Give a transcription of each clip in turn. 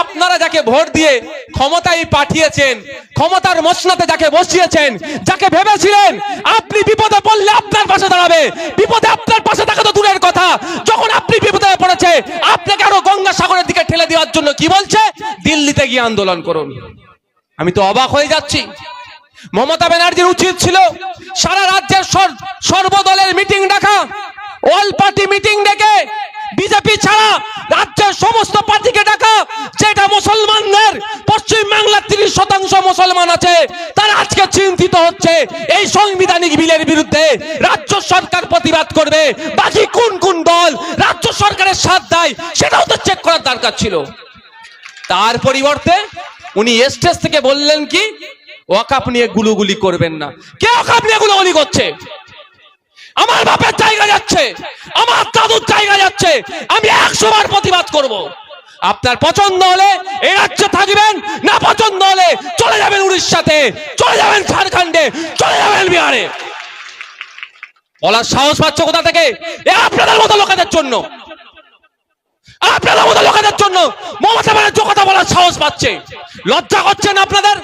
আপনারা যাকে ভোট দিয়ে ক্ষমতায় পাঠিয়েছেন, ক্ষমতার মসনদে যাকে বসিয়েছেন, যাকে ভেবেছিলেন আপনি বিপদে পড়লে আপনার পাশে দাঁড়াবে, বিপদে আপনার পাশে থাকা তো দূরের কথা, যখন আপনি বিপদে পড়েছে আপনাকে আরো গঙ্গা সাগরের দিকে ঠেলে দেওয়ার জন্য কি বলছে, দিল্লিতে গিয়ে আন্দোলন করুন। আমি তো অবাক হয়ে যাচ্ছি। মমতা ব্যানার্জির উচিত ছিল সারা রাজ্যের সর্বদলের মিটিং ডাকা, অল পার্টি মিটিং ডেকে বিজেপি ছাড়া রাজ্যের সমস্ত পার্টিকে ডাকা, যেটা মুসলমানদের পশ্চিম বাংলার 30% মুসলমান আছে, তারা আজকে চিন্তিত হচ্ছে এই সাংবিধানিক বিলের বিরুদ্ধে। রাজ্য সরকার প্রতিবাদ করবে, বাকি কোন কোন দল রাজ্য সরকারের সাথ দেয় সেটাও তো চেক করার দরকার ছিল। তার পরিবর্তে উনি স্টেজ থেকে বললেন কি, ওয়াকাফ নিয়ে গুলুগুলি করবেন না। কে ওয়াকাফ নিয়ে গুলুগুলি করছে? আমার বাপের জায়গা যাচ্ছে, আমার দাদুর জায়গা যাচ্ছে, আমি 100 বার প্রতিবাদ করব। আপনার পছন্দ হলে এই রাজ্যে থাকবেন, না পছন্দ হলে চলে যাবেন উড়িষ্যাতে, চলে যাবেন ঝাড়খণ্ডে, চলে যাবেন বিহারে। বলার সাহস পাচ্ছে কোথা থেকে? আপনাদের মতো লোকেদের জন্য, আপনাদের মতো লোকেদের জন্য মমতা ব্যানার্জি কথা বলার সাহস পাচ্ছে। লজ্জা করছেন আপনাদের?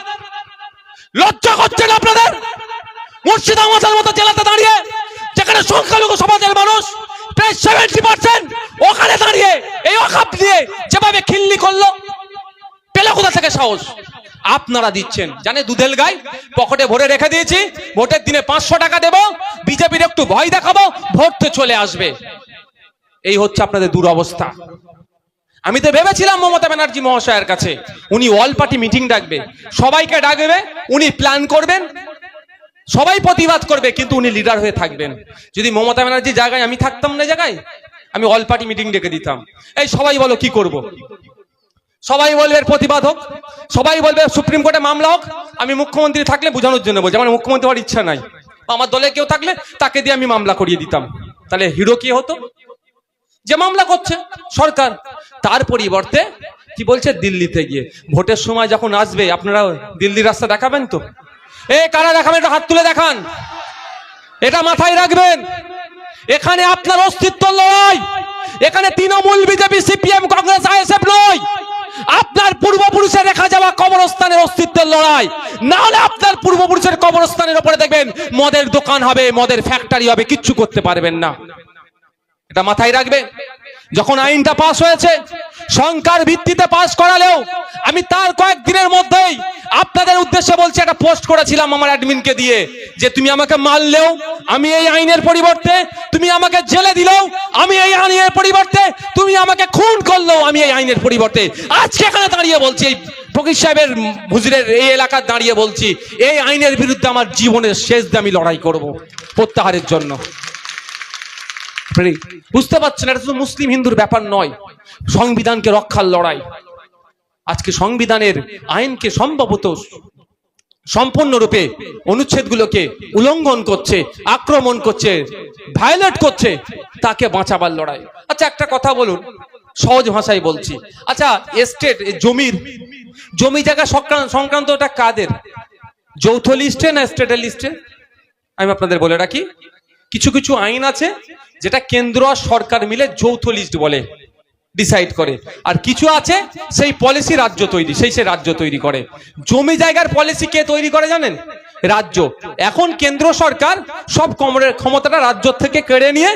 লজ্জা করছেন আপনাদের? মুর্শিদাবাদের মতো জেলাতে দাঁড়িয়ে, যেখানে সংখ্যালঘু সমাজের মানুষ প্রায় 70%, ওখানে দাঁড়িয়ে এই ওয়াকাফ নিয়ে যেভাবে খিল্লি করলো, পেলে কোথা থেকে সাহস? আপনারা দিচ্ছেন, জানে দুধেল গাই পকেটে ভরে রেখে দিয়েছি, ভোটের দিনে 500 টাকা দেবো, বিজেপির একটু ভয় দেখাবো, ভোটে চলে আসবে। এই হচ্ছে আপনাদের দুরবস্থা। আমি তো ভেবেছিলাম মমতা ব্যানার্জি মহাশয়ের কাছে উনি অল পার্টি মিটিং ডাকবে, সবাইকে ডাকবে, উনি প্ল্যান করবেন, সবাই প্রতিবাদ করবে, কিন্তু উনি লিডার হয়ে থাকবেন। যদি মমতা ব্যানার্জির জায়গায় আমি থাকতাম না, জায়গায় আমি অল পার্টি মিটিং ডেকে দিতাম। এই সবাই বলো কি করব, সবাই বলবে প্রতিবাদ হোক, সবাই বলবে সুপ্রিম কোর্টে মামলা হোক। আমি মুখ্যমন্ত্রী থাকলে বোঝানোর জন্য বলছি, আমার মুখ্যমন্ত্রী হওয়ার ইচ্ছা নাই, আমার দলে কেউ থাকলে তাকে দিয়ে আমি মামলা করিয়ে দিতাম। তাহলে হিরো কি হতো? যে মামলা করছে সরকার। তার পরিবর্তে কি বলছে, দিল্লিতে গিয়ে ভোটের সময় যখন আসবে আপনারা দিল্লির রাস্তা দেখাবেন তো? কারা দেখাবেন? এটা হাত তুলে দেখান, এটা মাথায় রাখবেন। এখানে আপনার অস্তিত্ব লড়াই, এখানে Trinamool, BJP, CPM, Congress, ISF নয়, আপনার পূর্বপুরুষের রেখা যাওয়া কবরস্থানের অস্তিত্বের লড়াই। না হলে আপনার পূর্বপুরুষের কবরস্থানের উপরে দেখবেন মদের দোকান হবে, মদের ফ্যাক্টরি হবে, কিচ্ছু করতে পারবেন না। এটা মাথায় রাখবে। যখন আইনটা পাস হয়েছে, সংখ্যার ভিত্তিতে পাস করালেও আমি তার কয়েকদিনের মধ্যেই আপনাদের উদ্দেশ্যে বলছি, একটা পোস্ট করেছিলাম আমার অ্যাডমিনকে দিয়ে, যে তুমি আমাকে মারলেও আমি এই আইনের পরিবর্তে, তুমি আমাকে জেলে দিলেও আমি এই আইনের পরিবর্তে, তুমি আমাকে খুন করলেও আমি এই আইনের পরিবর্তে। আজকে এখানে দাঁড়িয়ে বলছি, ফকির সাহেবের হুজুরের এই এলাকার দাঁড়িয়ে বলছি, এই আইনের বিরুদ্ধে আমার জীবনের শেষ দিয়ে আমি লড়াই করব, প্রত্যাহারের জন্য। বুঝতে পারছেন, এটা শুধু মুসলিম হিন্দুর ব্যাপার নয়, সংবিধানকে রক্ষার লড়াই। আজকে সংবিধানের আইনকে সম্ভবত সম্পূর্ণরূপে অনুচ্ছেদগুলোকে উল্লঙ্ঘন করছে, আক্রমণ করছে, ভায়োলেট করছে, তাকে বাঁচাবার লড়াই। আচ্ছা একটা কথা বলুন, সহজ ভাষায় বলছি, আচ্ছা এস্টেট, জমি জায়গা সংক্রান্তটা কাদের? যৌথ লিস্টে না স্টেটের লিস্টে? আমি আপনাদের বলে রাখি, কিছু কিছু আইন আছে যেটা কেন্দ্র আর সরকার মিলে যৌথ লিস্ট বলে, ডিসাইড করে, আর কিছু আছে সেই পলিসি রাজ্য তৈরি, সেই রাজ্য তৈরি করে। জমি জায়গার পলিসি কে তৈরি করে জানেন? রাজ্য। এখন কেন্দ্র সরকার সব ক্ষমতাটা রাজ্য থেকে কেড়ে নিয়ে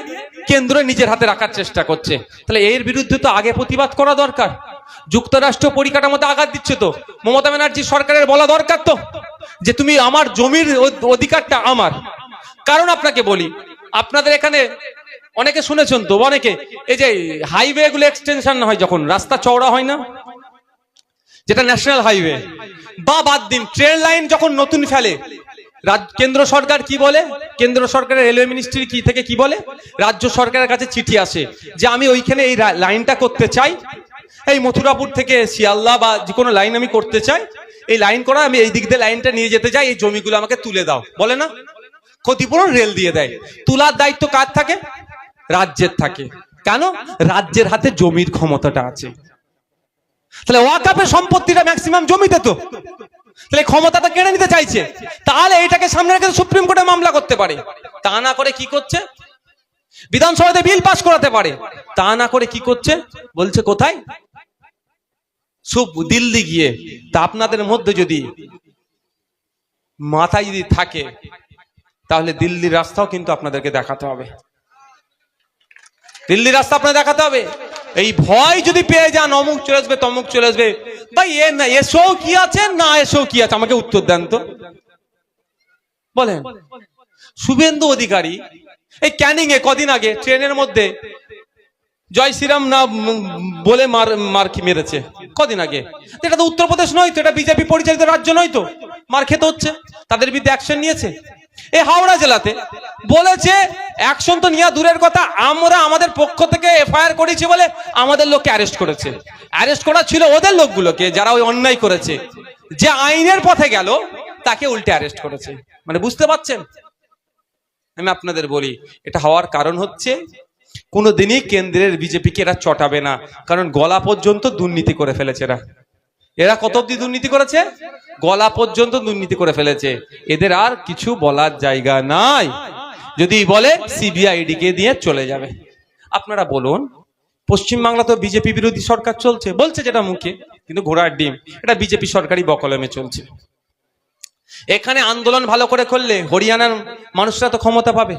কেন্দ্র নিজের হাতে রাখার চেষ্টা করছে। তাহলে এর বিরুদ্ধে তো আগে প্রতিবাদ করা দরকার। যুক্তরাষ্ট্র পরিকাঠামোতে আঘাত দিচ্ছে তো, মমতা ব্যানার্জি সরকারের বলা দরকার তো, যে তুমি আমার জমির অধিকারটা আমার। কারণ আপনাকে বলি, আপনাদের এখানে অনেকে শুনেছেন তো, অনেকে এই যে হাইওয়ে গুলো এক্সটেনশন হয়, যখন রাস্তা চওড়া হয় না, যেটা ন্যাশনাল হাইওয়ে, বা বাদ দিন ট্রেন লাইন যখন নতুন ফেলে, কেন্দ্র সরকার কি বলে, কেন্দ্র সরকারের রেলওয়ে মিনিস্ট্রি কি থেকে কি বলে, রাজ্য সরকারের কাছে চিঠি আসে যে আমি ওইখানে এই লাইনটা করতে চাই, এই মথুরাপুর থেকে শিয়ালদা বা যে কোনো লাইন আমি করতে চাই, এই লাইন করা, আমি এই দিক দিয়ে লাইনটা নিয়ে যেতে চাই, এই জমিগুলো আমাকে তুলে দাও, বলে না? ক্ষতিপূরণ রেল দিয়ে দেয়। তোলার দায়িত্ব কার থাকে? রাজ্যের থাকে। কেন? রাজ্যের হাতে জমির ক্ষমতাটা আছে। তাহলে ওয়াকাফের সম্পত্তিটা ম্যাক্সিমাম জমিতে তো, তাহলে ক্ষমতাটা কেড়ে নিতে চাইছে। তাহলে এটাকে সামনে রেখে সুপ্রিম কোর্টে মামলা করতে পারে। তা না করে কি করছে? বিধানসভাতে বিল পাস করাতে পারে। তা না করে কি করছে? বলছে কোথায়? সব দিল্লি গিয়ে, তা আপনাদের মধ্যে যদি মাথায় যদি থাকে তাহলে দিল্লির রাস্তাও কিন্তু আপনাদেরকে দেখাতে হবে, দিল্লির রাস্তা আপনাদের দেখাতে হবে। এই ভয় যদি পেয়ে যান অমুক চলে আসবে তমুক চলে আসবে, ভাই এ না এসেও কি আছে না এসেও কি আছে, আমাকে উত্তর দেন তো বলেন। শুভেন্দু অধিকারী এই ক্যানিং এ কদিন আগে ট্রেনের মধ্যে জয় শ্রীরাম না বলে মার মেরেছে কদিন আগে। এটা তো উত্তরপ্রদেশ নয় তো, এটা বিজেপি পরিচালিত রাজ্য নয় তো, মার খেতে হচ্ছে, তাদের বিরুদ্ধে অ্যাকশন নিয়েছে। এই হাওড়া জেলাতে বলেছে অ্যাকশন তো নিয়ে দূরের কথা, আমরা আমাদের পক্ষ থেকে এফআইআর করেছি বলে আমাদের লোককে অ্যারেস্ট করেছে। অ্যারেস্ট করা ছিল ওদের লোকগুলোকে যারা ওই অন্যায় করেছে, যে আইনের পথে গেল তাকে উল্টে অ্যারেস্ট করেছে। মানে বুঝতে পারছেন? আমি আপনাদের বলি এটা হওয়ার কারণ হচ্ছে কোনোদিনই কেন্দ্রের বিজেপিকে এরা চটাবে না, কারণ গলা পর্যন্ত দুর্নীতি করে ফেলেছে এরা। এরা কত অব্দি দুর্নীতি করেছে? গলা পর্যন্ত দুর্নীতি করে ফেলেছে। এদের আর কিছু বলার জায়গা নাই, যদি বলে সিবিআইডি কে দিয়ে চলে যাবে। আপনারা বলুন, পশ্চিমবাংলা তো বিজেপি বিরোধী সরকার চলছে, বলছে যেটা মুখে, কিন্তু ঘোড়ার ডিম, এটা বিজেপি সরকারি বকলমে চলছে। এখানে আন্দোলন ভালো করে করলে হরিয়ানার মানুষরা তো ক্ষমতা পাবে,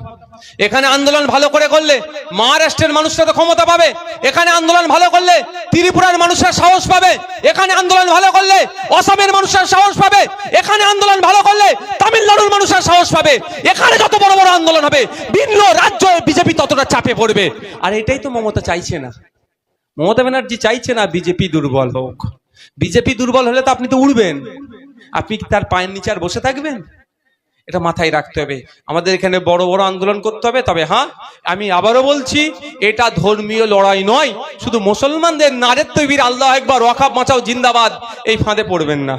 এখানে আন্দোলন ভালো করে করলে মহারাষ্ট্রের মানুষরা তো ক্ষমতা পাবে, এখানে আন্দোলন ভালো করলে ত্রিপুরার মানুষরা সাহস পাবে, এখানে আন্দোলন ভালো করলে অসমের মানুষরা সাহস পাবে, এখানে আন্দোলন ভালো করলে তামিলনাড়ুর মানুষরা সাহস পাবে। এখানে যত বড় বড় আন্দোলন হবে ভিন্ন রাজ্য বিজেপি ততটা চাপে পড়বে। আর এটাই তো মমতা চাইছে না। মমতা ব্যানার্জি চাইছে না বিজেপি দুর্বল হোক। বিজেপি দুর্বল হলে তো আপনি তো উড়বেন, আপনি কি তার পায়ের নিচে আর বসে থাকবেন? এটা মাথায় রাখতে হবে। আমাদের এখানে বড় বড় আন্দোলন করতে হবে। তবে হ্যাঁ, আমি আবারও বলছি, এটা ধর্মীয় লড়াই নয়। শুধু মুসলমানদের নারের তৈবির আল্লাহ একবার ওয়াকাফ বাঁচাও জিন্দাবাদ এই ফাঁদে পড়বেন না,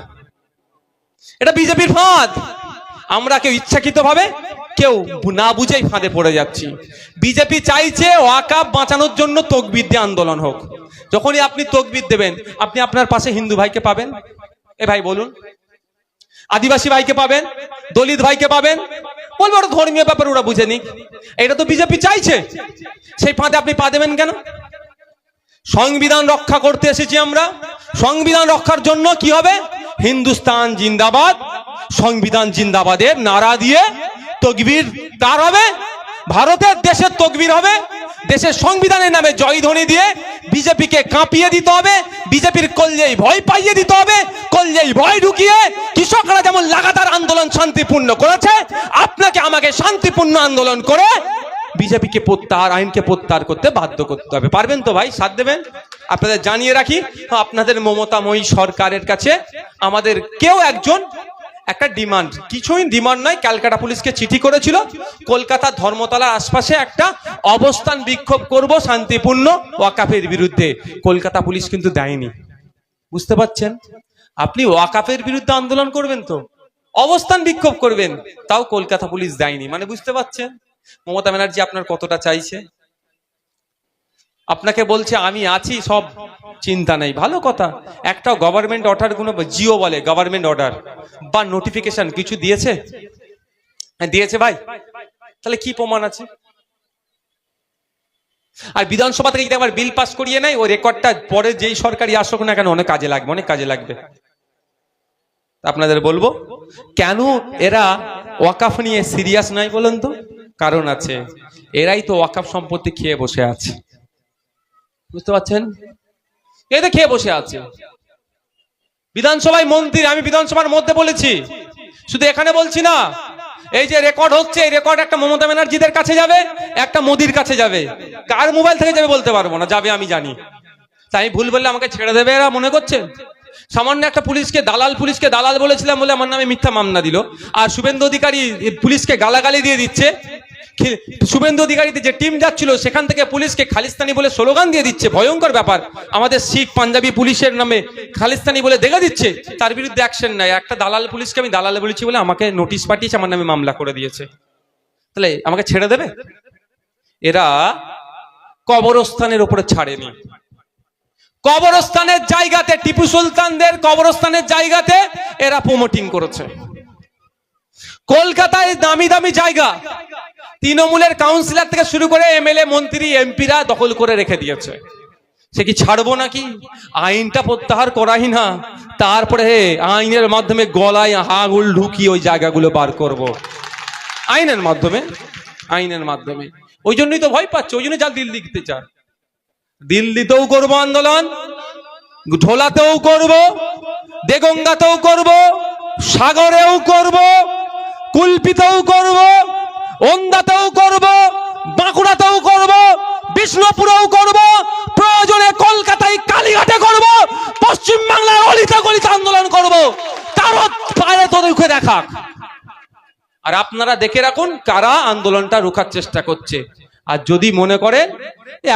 এটা বিজেপির ফাঁদ। আমরা কেউ ইচ্ছাকৃত ভাবে কেউ না বুঝেই ফাঁদে পড়ে যাচ্ছি। বিজেপি চাইছে ওয়াকাফ বাঁচানোর জন্য তকবীর দিয়ে আন্দোলন হোক। যখনই আপনি তকবীর দেবেন, আপনি আপনার পাশে হিন্দু ভাইকে পাবেন, এ ভাই বলুন, আদিবাসী ভাইকে পাবেন, দলিত ভাইকে পাবেন, বলবো ওরা ধর্মীয় ব্যাপার, ওরা বুঝে নিক। এটা তো বিজেপি চাইছে, সেই ফাঁদে আপনি পা দেবেন কেন? সংবিধান রক্ষা করতে এসেছি আমরা। সংবিধান রক্ষার জন্য কি হবে? হিন্দুস্তান জিন্দাবাদ, সংবিধান জিন্দাবাদের নারা দিয়ে তকবীর তার হবে, ভারতের দেশের তকবীর হবে, দেশের সংবিধানের নামে জয়ধ্বনি দিয়ে বিজেপিকে কাঁপিয়ে দিতে হবে, বিজেপির কলজেই ভয় পাইয়ে দিতে হবে। কলজেই ভয় ঢুকিয়ে কৃষকরা যেমন লাগাতার আন্দোলন শান্তিপূর্ণ করেছে, আপনাকে আমাকে শান্তিপূর্ণ আন্দোলন করে বিজেপিকে প্রত্যাহার, আইনকে প্রত্যাহার করতে বাধ্য করতে হবে। পারবেন তো ভাই? সাথ দেবেন? আপনাদের জানিয়ে রাখি, আপনাদের মমতাময়ী সরকারের কাছে আমাদের কেউ একজন একটা ডিমান্ড, কিছুই ডিমান্ড নয়, ক্যালকাটা পুলিশকে চিঠি করেছিল কলকাতা ধর্মতলার আশপাশে একটা অবস্থান বিক্ষোভ করব শান্তিপূর্ণ ওয়াকাফের বিরুদ্ধে। কলকাতা পুলিশ কিন্তু দেয়নি। বুঝতে পারছেন? আপনি ওয়াকাফের বিরুদ্ধে আন্দোলন করবেন তো অবস্থান বিক্ষোভ করবেন, তাও কলকাতা পুলিশ দেয়নি। মানে বুঝতে পারছেন মমতা ব্যানার্জি আপনার কতটা চাইছে। আপনাকে বলছে আমি আছি, সব চিন্তা নেই, ভালো কথা। একটাও গভর্নমেন্ট অর্ডার, কোনো জিও বলে গভর্নমেন্ট অর্ডার বা নোটিফিকেশন কিছু দিয়েছে? দিয়েছে ভাই, তাহলে কি প্রমাণ আছে? আর বিধানসভা থেকে যদি আবার বিল পাস করিয়ে নেয়, ওই রেকর্ডটা পরে যেই সরকারি আসুক না কেন অনেক কাজে লাগবে, অনেক কাজে লাগবে। আপনাদের বলবো কেন এরা ওয়াকাফ নিয়ে সিরিয়াস নাই বলেন তো? কারণ আছে, এরাই তো ওয়াকাফ সম্পত্তি খেয়ে বসে আছে। বুঝতে পারছেন? এতে খেয়ে বসে আছে। বিধানসভায় মন্ত্রী, আমি বিধানসভার মধ্যে বলেছি, শুধু এখানে বলছি না, এই যে রেকর্ড হচ্ছে, এই রেকর্ড একটা মমতা ব্যানার্জিদের কাছে যাবে, একটা মোদির কাছে যাবে। কার মোবাইল থেকে যাবে বলতে পারবো না, যাবে আমি জানি। তাই ভুল বললে আমাকে ছেড়ে দেবে এরা মনে করছেন? সামান্য একটা পুলিশকে দালাল বলেছিলাম বলে আমার নামে মিথ্যা মামলা দিল। আর শুভেন্দু অধিকারী পুলিশকে গালাগালি দিয়ে দিচ্ছে। শুভেন্দু অধিকারীতে যে টিম যাচ্ছিল সেখান থেকে পুলিশকে খালিস্তানি বলে স্লোগান দিয়ে দিচ্ছে। ভয়ঙ্কর ব্যাপার। আমাদের শিখ পাঞ্জাবি পুলিশের নামে খালিস্তানি বলে দেখে দিচ্ছে, তার বিরুদ্ধে অ্যাকশন নাই। একটা দালাল পুলিশকে আমি দালাল বলেছি বলে আমাকে নোটিশ পাঠিয়েছে, আমার নামে মামলা করে দিয়েছে। তাহলে আমাকে ছেড়ে দেবে? এরা কবরস্থানের উপরে ছাড়েনি। কবরস্থানের জায়গাতে, টিপু সুলতানদের কবরস্থানের জায়গাতে এরা প্রমোটিং করেছে। কলকাতায় দামি দামি জায়গা তৃণমূলের কাউন্সিলর থেকে শুরু করে এমএলএ, মন্ত্রী, এমপিরা দখল করে রেখে দিয়েছে। সে কি ছাড়বো নাকি? আইনটা প্রত্যাহার করাই না, তারপরে আইনের মাধ্যমে গলায় আঙুল ঢুকিয়ে ওই জায়গাগুলো বার করব। আইনের মাধ্যমে, আইনের মাধ্যমে। ওই জন্যই তো ভয় পাচ্ছে, ওই জন্য যা দিল্লি দিতে চায়। দিল্লিতেও করবো আন্দোলন, ঢোলাতেও করব, দেগঙ্গাতেও করব, সাগরেও করব, কুলপিতেও করব, ওন্দাতেও করব, বাঁকুড়াতেও করব, বিষ্ণুপুরেও করব, প্রয়োজনে কলকাতায় কালীঘাটে করব, পশ্চিম বাংলার অলিতে গলিতে আন্দোলন করব। তারও পায়ে তো রুখে দেখাক। আর আপনারা দেখে রাখুন কারা আন্দোলনটা রুখার চেষ্টা করছে। আর যদি মনে করেন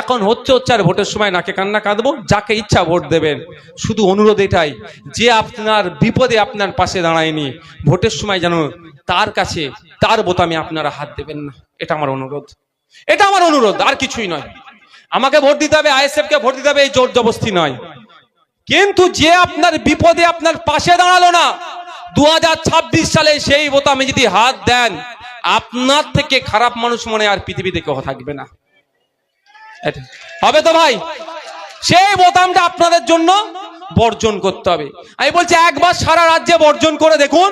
এখন হচ্ছে আর ভোটের সময় নাকে কান্না কাঁদবো, যাকে ইচ্ছা ভোট দেবেন। শুধু অনুরোধ এটাই, যে আপনার বিপদে আপনার পাশে দাঁড়ায়নি, ভোটের সময় যেন তার কাছে তার বোতামে আপনারা হাত দেবেন না। এটা আমার অনুরোধ, এটা আমার অনুরোধ, আর কিছুই নয়। আমাকে ভোট দিতে হবে, আইএসএফ কে ভোট দিতে হবে, এই জোর জবরদস্তি নয়। কিন্তু যে আপনার বিপদে আপনার পাশে দাঁড়ালো না, 2026 সালে সেই বোতামে যদি হাত দেন, আপনার থেকে খারাপ মানুষ মনে আর পৃথিবীতে কেউ থাকবে না। হবে তো ভাই? সেই বোতামটা আপনাদের জন্য বর্জন করতে হবে। আমি বলছি একবার সারা রাজ্যে বর্জন করে দেখুন,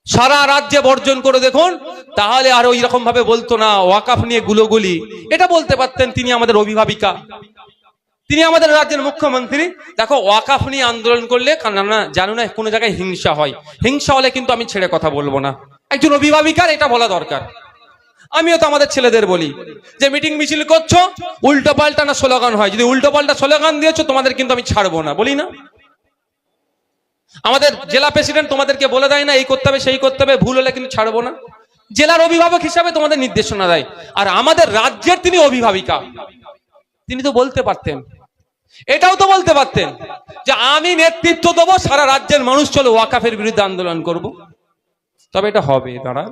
সারা রাজ্যে বর্জন করে দেখুন, তাহলে আর ওই রকম ভাবে বলতো না ওয়াকাফ নিয়ে গুলোগুলি। এটা বলতে পারতেন তিনি আমাদের অভিভাবিকা, তিনি আমাদের রাজ্যের মুখ্যমন্ত্রী। দেখো ওয়াকাফ নিয়ে আন্দোলন করলে জানো না কোনো জায়গায় হিংসা হয়, হিংসা হলে কিন্তু আমি ছেড়ে কথা বলবো না। একজন অভিভাবিকার এটা বলা দরকার। আমিও তো আমাদের ছেলেদের বলি যে মিটিং মিছিল করছো, উল্টো পাল্টা না স্লোগান হয়, যদি উল্টো পাল্টা স্লোগান দিয়েছো তোমাদের কিন্তু আমি ছাড়বো না, বলি না? আমাদের জেলা প্রেসিডেন্ট তোমাদেরকে বলে দেয় না এই করতে হবে সেই করতে হবে, ভুল হলে কিন্তু ছাড়বো না। জেলার অভিভাবক হিসাবে তোমাদের নির্দেশনা দেয়। আর আমাদের রাজ্যের তিনি অভিভাবিকা, তিনি তো বলতে পারতেন, এটাও তো বলতে পারতেন যে আমি নেতৃত্ব দেবো, সারা রাজ্যের মানুষ চলো ওয়াকাফের বিরুদ্ধে আন্দোলন করব। তবে এটা হবে দাঁড়া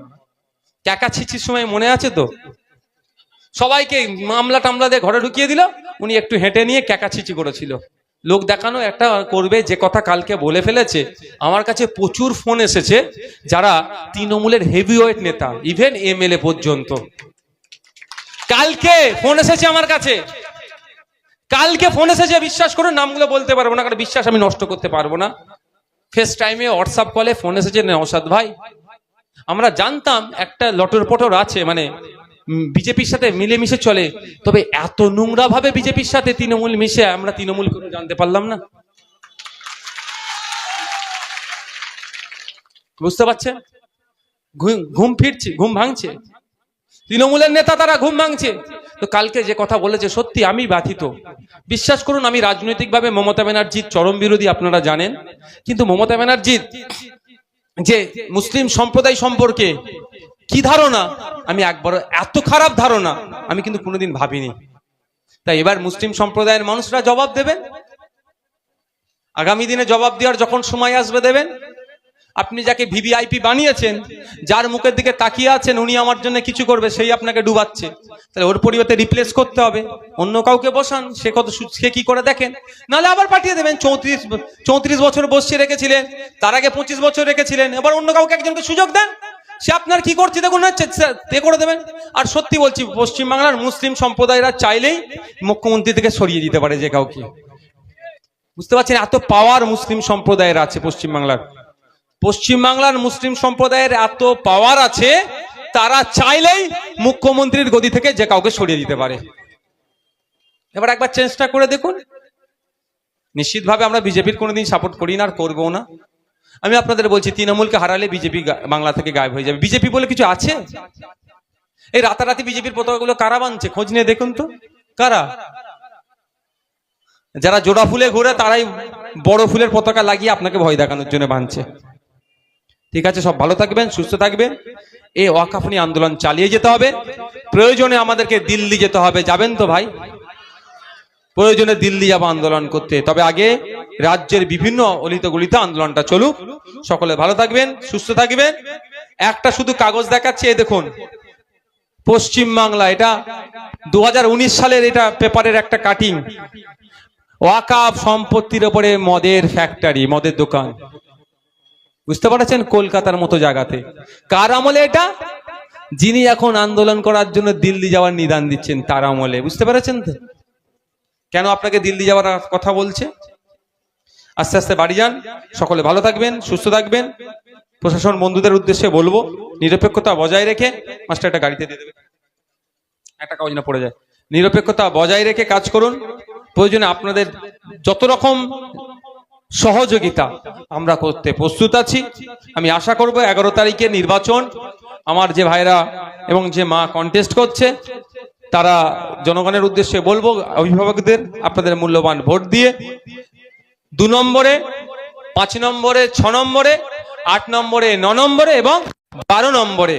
ক্যাকাছিচির সময় মনে আছে তো, সবাইকে মামলা টামলা দিয়ে ঘরে ঢুকিয়ে দিল, উনি একটু হেঁটে নিয়ে ক্যাকাছিচি করেছিল। লোক দেখানো একটা করবে, যে কথা কালকে বলে ফেলেছে। আমার কাছে প্রচুর ফোন এসেছে যারা তৃণমূলের হেভিওয়েট নেতা, ইভেন এমএলএ পর্যন্ত। কালকে ফোন এসেছে আমার কাছে, কালকে ফোন এসেছে, বিশ্বাস করুন নামগুলো বলতে পারবো না, কারণ বিশ্বাস আমি নষ্ট করতে পারবো না। ফেস টাইমে হোয়াটসঅ্যাপ কলে ফোন এসেছে, নওশাদ ভাই আমরা জানতাম একটা লটর পটর আছে, মানে বিজেপির সাথে মিলেমিশে চলে, তবে এত নোংরা ভাবে বিজেপির সাথে তৃণমূল মিশে আমরা তৃণমূল করে জানতে পারলাম না। বুঝতে পারছেন? ঘুম ফিরছে, ঘুম ভাঙছে, তৃণমূলের নেতা তারা ঘুম ভাঙছে। তো কালকে যে কথা বলেছে সত্যি আমি ব্যথিত। বিশ্বাস করুন আমি রাজনৈতিকভাবে মমতা ব্যানার্জির চরম বিরোধী, আপনারা জানেন। কিন্তু মমতা ব্যানার্জির যে মুসলিম সম্প্রদায় সম্পর্কে কি ধারণা, আমি একবার এত খারাপ ধারণা আমি কিন্তু কোনোদিন ভাবিনি। তাই এবার মুসলিম সম্প্রদায়ের মানুষরা জবাব দেবেন, আগামী দিনে জবাব দেওয়ার যখন সময় আসবে দেবেন। আপনি যাকে ভিভিআইপি বানিয়েছেন, যার মুখের দিকে তাকিয়ে আছেন উনি আমার জন্য কিছু করবে, সেই আপনাকে ডুবাচ্ছে। তাহলে ওর পরিবর্তে রিপ্লেস করতে হবে, অন্য কাউকে বসান, সে কি করে দেখেন, নাহলে আবার পাঠিয়ে দেবেন। 34 বছর বসিয়ে রেখেছিলেন, তার আগে 25 বছর রেখেছিলেন, এবার অন্য কাউকে একজনকে সুযোগ দেন, সে আপনার কি করছে দেখুন, করে দেবেন। আর সত্যি বলছি, পশ্চিমবাংলার মুসলিম সম্প্রদায়রা চাইলেই মুখ্যমন্ত্রী থেকে সরিয়ে দিতে পারে যে কাউকে। বুঝতে পারছেন এত পাওয়ার মুসলিম সম্প্রদায়ের আছে পশ্চিমবাংলার। পশ্চিমবাংলার মুসলিম সম্প্রদায়ের এত পাওয়ার আছে, তারা চাইলেই মুখ্যমন্ত্রীর গদি থেকে যে কাউকে সরিয়ে দিতে পারে। এবার একবার চেষ্টা করে দেখুন। নিশ্চিতভাবে আমরা বিজেপির কোনোদিন সাপোর্ট করি না আর করবো না। আমি আপনাদের বলছি তৃণমূলকে হারালে বিজেপি বাংলা থেকে গায়েব হয়ে যাবে। বিজেপি বলে কিছু আছে? এই রাতারাতি বিজেপির পতাকাগুলো কারা বানছে খোঁজ নিয়ে দেখুন তো, কারা? যারা জোড়া ফুলে ঘুরে তারাই বড় ফুলের পতাকা লাগিয়ে আপনাকে ভয় দেখানোর জন্য বানছে। ঠিক আছে, সব ভালো থাকবেন, সুস্থ থাকবেন। এই ওয়াকাফ নিয়ে আন্দোলন চালিয়ে যেতে হবে। প্রয়োজনে আমাদেরকে দিল্লি যেতে হবে, যাবেন তো ভাই? প্রয়োজনে দিল্লি যাবো আন্দোলন করতে। তবে আগে রাজ্যের বিভিন্ন অলিতে গলিতে আন্দোলনটা চলুক। সকলে ভালো থাকবেন, সুস্থ থাকবেন। একটা শুধু কাগজ দেখাচ্ছে, এই দেখুন পশ্চিম বাংলা, এটা 2019 সালের এটা পেপারের একটা কাটিং। ওয়াকাফ সম্পত্তির উপরে মদের ফ্যাক্টরি, মদের দোকান। বুঝতে পারছেন? কলকাতার মতো জায়গাতে। কার আমলে এটা? যিনি এখন আন্দোলন করার জন্য দিল্লি যাওয়ার নিদান দিচ্ছেন তার আমলে। বুঝতে পেরেছেন তো? কেন আপনাকে দিল্লি যাওয়ার কথা বলছে? আস্তে আস্তে বাড়ি যান, সকলে ভালো থাকবেন, সুস্থ থাকবেন। প্রশাসন বন্ধুদের উদ্দেশ্যে বলবো নিরপেক্ষতা বজায় রেখে, মাস্টার একটা গাড়িতে দিয়ে দেবে, একটা কাগজ না পড়ে যায়, নিরপেক্ষতা বজায় রেখে কাজ করুন। প্রয়োজনে আপনাদের যত রকম সহযোগিতা আমরা করতে প্রস্তুত আছি। আমি আশা করব 11 তারিখে নির্বাচন, আমার যে ভাইরা এবং যে মা কন্টেস্ট করছে তারা জনগণের উদ্দেশ্যে বলবো, অভিভাবকদের আপনাদের মূল্যবান ভোট দিয়ে 2 নম্বরে, 5 নম্বরে, 6 নম্বরে, 8 নম্বরে, 9 নম্বরে এবং 12 নম্বরে